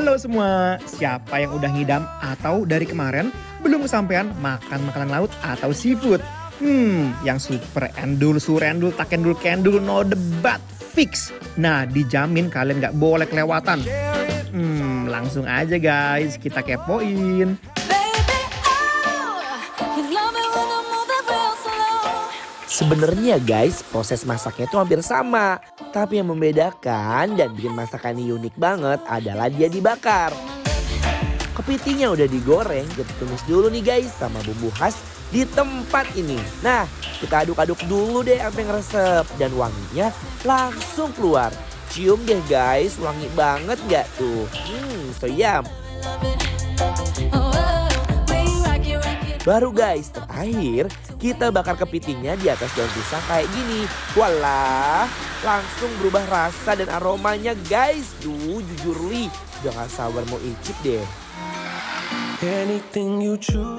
Halo semua, siapa yang udah ngidam atau dari kemarin belum kesampean makan makanan laut atau seafood? Yang super endul, surendul, takendul, kendul, no debat, fix. Nah, dijamin kalian gak boleh kelewatan. Langsung aja guys, kita kepoin. Sebenarnya guys, proses masaknya itu hampir sama. Tapi yang membedakan dan bikin masakan ini unik banget adalah dia dibakar. Kepitingnya udah digoreng, kita tumis dulu nih guys sama bumbu khas di tempat ini. Nah, kita aduk-aduk dulu deh sampai ngeresep dan wanginya langsung keluar. Cium deh guys, wangi banget gak tuh? So yum. Baru guys, terakhir kita bakar kepitingnya di atas daun pisang kayak gini. Walah, langsung berubah rasa dan aromanya guys. Jujur li, jangan sabar mau icip deh.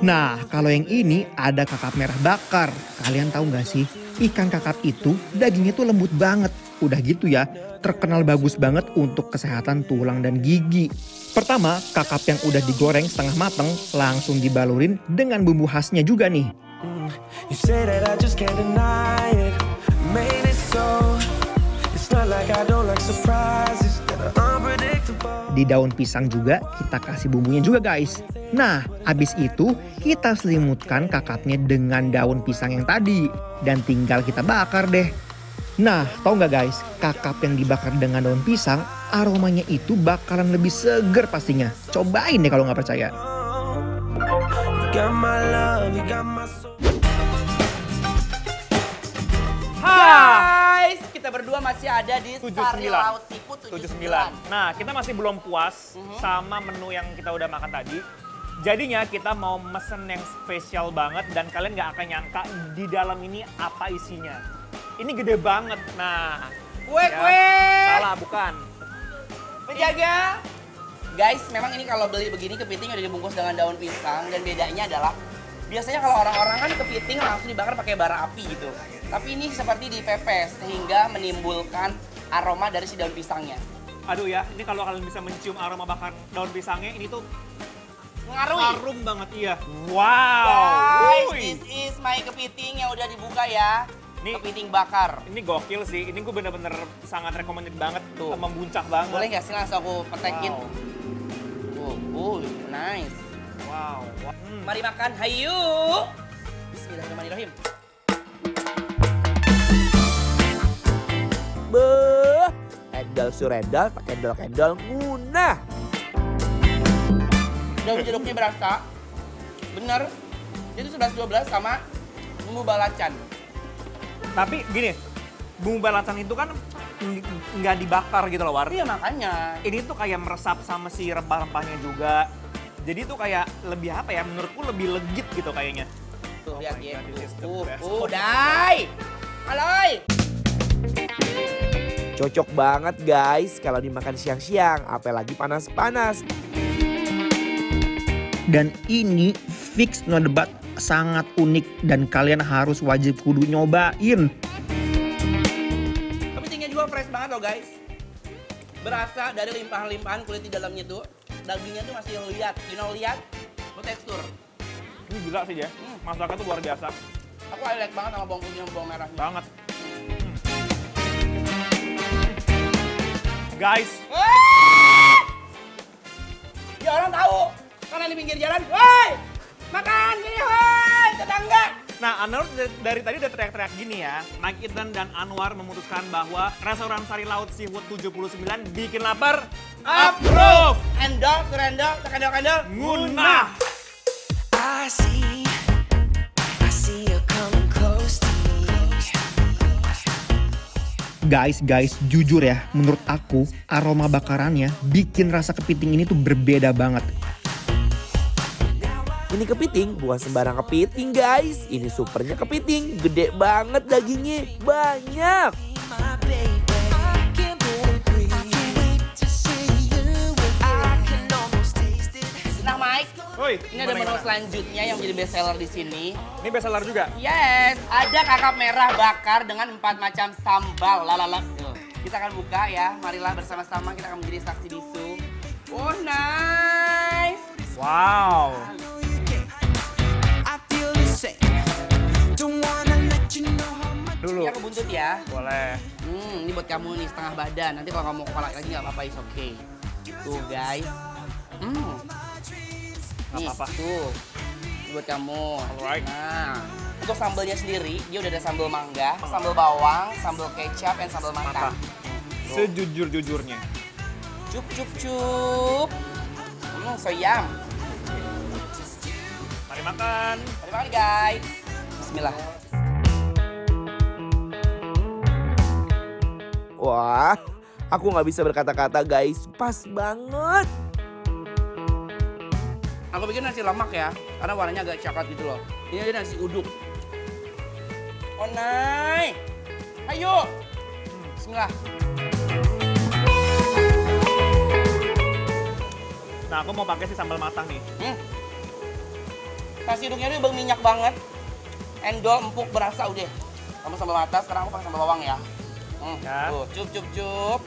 Nah, kalau yang ini ada kakap merah bakar. Kalian tahu gak sih, ikan kakap itu dagingnya tuh lembut banget. Udah gitu ya, terkenal bagus banget untuk kesehatan tulang dan gigi. Pertama, kakap yang udah digoreng setengah mateng langsung dibalurin dengan bumbu khasnya juga nih. Di daun pisang juga kita kasih bumbunya juga guys. Nah, abis itu kita selimutkan kakapnya dengan daun pisang yang tadi. Dan tinggal kita bakar deh. Nah, tau gak guys, kakap yang dibakar dengan daun pisang, aromanya itu bakalan lebih seger pastinya. Cobain deh kalau gak percaya. Guys, kita berdua masih ada di 79. Sari Laut Seafood 79. Nah, kita masih belum puas sama menu yang kita udah makan tadi. Jadinya kita mau mesen yang spesial banget dan kalian gak akan nyangka di dalam ini apa isinya. Ini gede banget. Nah, Kue. salah bukan. Penjaga. Guys, memang ini kalau beli begini kepiting udah dibungkus dengan daun pisang dan bedanya adalah biasanya kalau orang-orang kan kepiting langsung dibakar pakai bara api gitu. Tapi ini seperti dipepes sehingga menimbulkan aroma dari si daun pisangnya. Aduh ya, ini kalau kalian bisa mencium aroma bakar daun pisangnya, ini tuh Mengaruhi. harum banget, iya. Wow. Guys, Wuih. this is my kepiting yang udah dibuka ya. Ini- Kepiting bakar. Ini gokil sih, ini gue bener-bener sangat recommended banget tuh, membuncah banget. Boleh nggak sih langsung aku petekin? Wow. Nice. Wow. Mari makan, hayu. Bismillahirrahmanirrahim. Beuh, endal surendal pakai endal-endal ngunah. Daun jeruknya berasa. Bener. Dia tuh 11-12 sama bumbu balacan. Tapi gini, bumbu balacan itu kan nggak dibakar gitu loh, War. Iya makanya. Ini tuh kayak meresap sama si rempah-rempahnya juga. Jadi tuh kayak lebih apa ya, menurutku lebih legit gitu kayaknya. Tuh lihat ya. this is the best. Dai. Aloy. Cocok banget guys kalau dimakan siang-siang, apalagi panas-panas. Dan ini fix no debat, sangat unik dan kalian harus wajib kudu nyobain. Kepitingnya juga fresh banget loh guys. Berasa dari limpahan-limpahan kulit di dalamnya tuh. Dagingnya tuh masih lihat. You know lihat? Lo tekstur. Ini gila sih ya, masaknya tuh luar biasa. Aku highlight banget sama bawang putih dan bawang merahnya. Banget. Guys, Ya orang tahu. Karena di pinggir jalan. Woi! Makan gini woi! Tetangga! nah Anwar dari tadi udah teriak-teriak gini ya. Mike Ethan dan Anwar memutuskan bahwa restoran Sari Laut Seafood 79 bikin lapar. Approve! Endol, surendol, tekendol-kendol. Ngunah! I see you coming close to me. Guys, jujur ya, menurut aku aroma bakarannya bikin rasa kepiting ini tuh berbeda banget. Ini kepiting bukan sembarang kepiting guys. Ini supernya kepiting, gede banget dagingnya, banyak. My baby, I can't barely breathe. I can't wait to see you again. I can almost taste it. Nah Mike, Woi, ini ada menu selanjutnya yang menjadi best seller di sini. Ini best seller juga. Yes, ada kakap merah bakar dengan 4 macam sambal. Lalala. Tuh, kita akan buka ya. Marilah bersama-sama kita akan menjadi saksi bisu. Oh, nice. Wow. I feel the same. Don't wanna let you know how much. Dulu. Ini aku buntut ya. Boleh. Ini buat kamu nih setengah badan. Nanti kalau kamu kolak lagi nggak apa-apa, is okay. Tuh guys. Nih, apa-apa. tuh. Ini buat kamu. Alright. Nah, untuk sambelnya sendiri, dia udah ada sambal mangga, sambal bawang, sambal kecap, dan sambal Mata. matang. Sejujur-jujurnya. Cup, cup, cup. So yum. Mari makan. Mari makan guys. Bismillah. Wah, aku nggak bisa berkata-kata guys, pas banget. Aku bikin nasi lemak ya, karena warnanya agak coklat gitu loh. Ini ada nasi uduk. Oh nice. Ayo. Bismillah. Nah, aku mau pakai si sambal matang nih. Nasi uduknya tuh berminyak banget. Endol empuk berasa udah. Kamu sambal mata, sekarang aku pakai sambal bawang ya. Ya. Tuh, cup, cup, cup.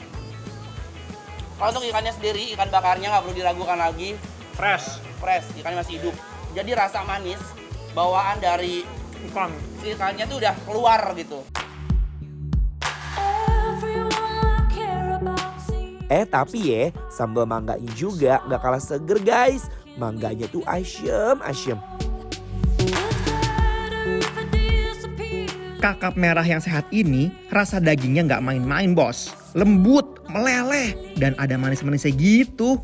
Kalau untuk ikannya sendiri, ikan bakarnya nggak perlu diragukan lagi. Fresh. Fresh, ikannya masih hidup. Jadi rasa manis, bawaan dari Ikan. si ikannya tuh udah keluar gitu. Tapi ya, sambal mangganya juga nggak kalah seger guys. Mangganya tuh asyem. Kakap merah yang sehat ini rasa dagingnya nggak main-main bos. Lembut, meleleh, dan ada manis-manisnya gitu.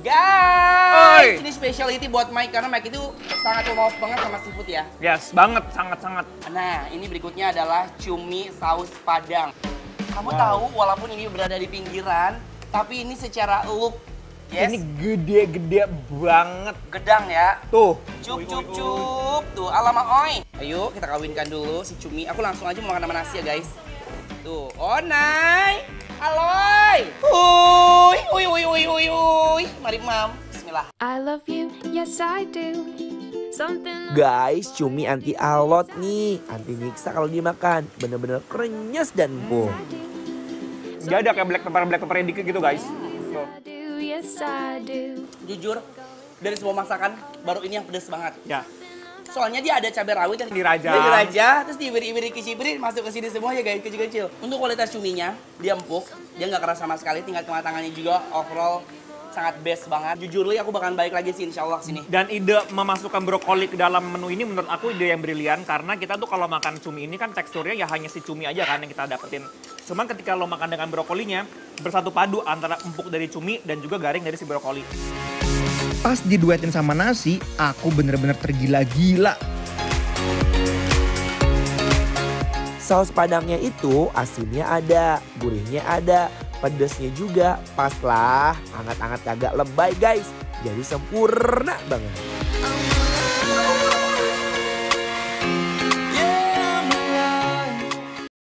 Guys, ini specialty buat Mike karena Mike itu sangat love banget sama seafood ya. Yes, banget, sangat-sangat. Nah, ini berikutnya adalah cumi saus Padang. Kamu tahu walaupun ini berada di pinggiran, tapi ini secara look, yes, Ini gede-gede banget. gedang ya. Tuh. Cup, Uy, cup, uy, uy. cup. Tuh, alama oi. Ayo kita kawinkan dulu si cumi. Aku langsung aja mau makan sama nasi ya guys. Tuh, oh nice. Aloy. Uy. Mari mam. Bismillah. I love you, yes I do. Something Guys, cumi anti alot nih. Anti nyiksa kalau dimakan. Bener-bener krenyes dan empuk. Dia ada kayak black pepper dikit gitu guys. Tuh. I do, yes I do. Jujur, dari semua masakan baru ini yang pedas banget. Ya. Soalnya dia ada cabai rawit yang Dirajang. dirajang, terus diberi-beri kicipri masuk ke sini semua ya guys, kecil-kecil. Untuk kualitas cuminya, dia empuk, dia nggak keras sama sekali, tingkat kematangannya juga overall sangat best banget. Jujur li aku bakalan balik lagi sih insya Allah sini. Dan ide memasukkan brokoli ke dalam menu ini menurut aku ide yang brilian karena kita tuh kalau makan cumi ini kan teksturnya ya hanya si cumi aja kan yang kita dapetin. Cuman ketika lo makan dengan brokolinya bersatu padu antara empuk dari cumi dan juga garing dari si brokoli. Pas diduetin sama nasi, aku bener-bener tergila-gila. Saus padangnya itu asinnya ada, gurihnya ada, pedesnya juga. Pas lah, hangat-hangat kagak lebay guys. Jadi sempurna banget.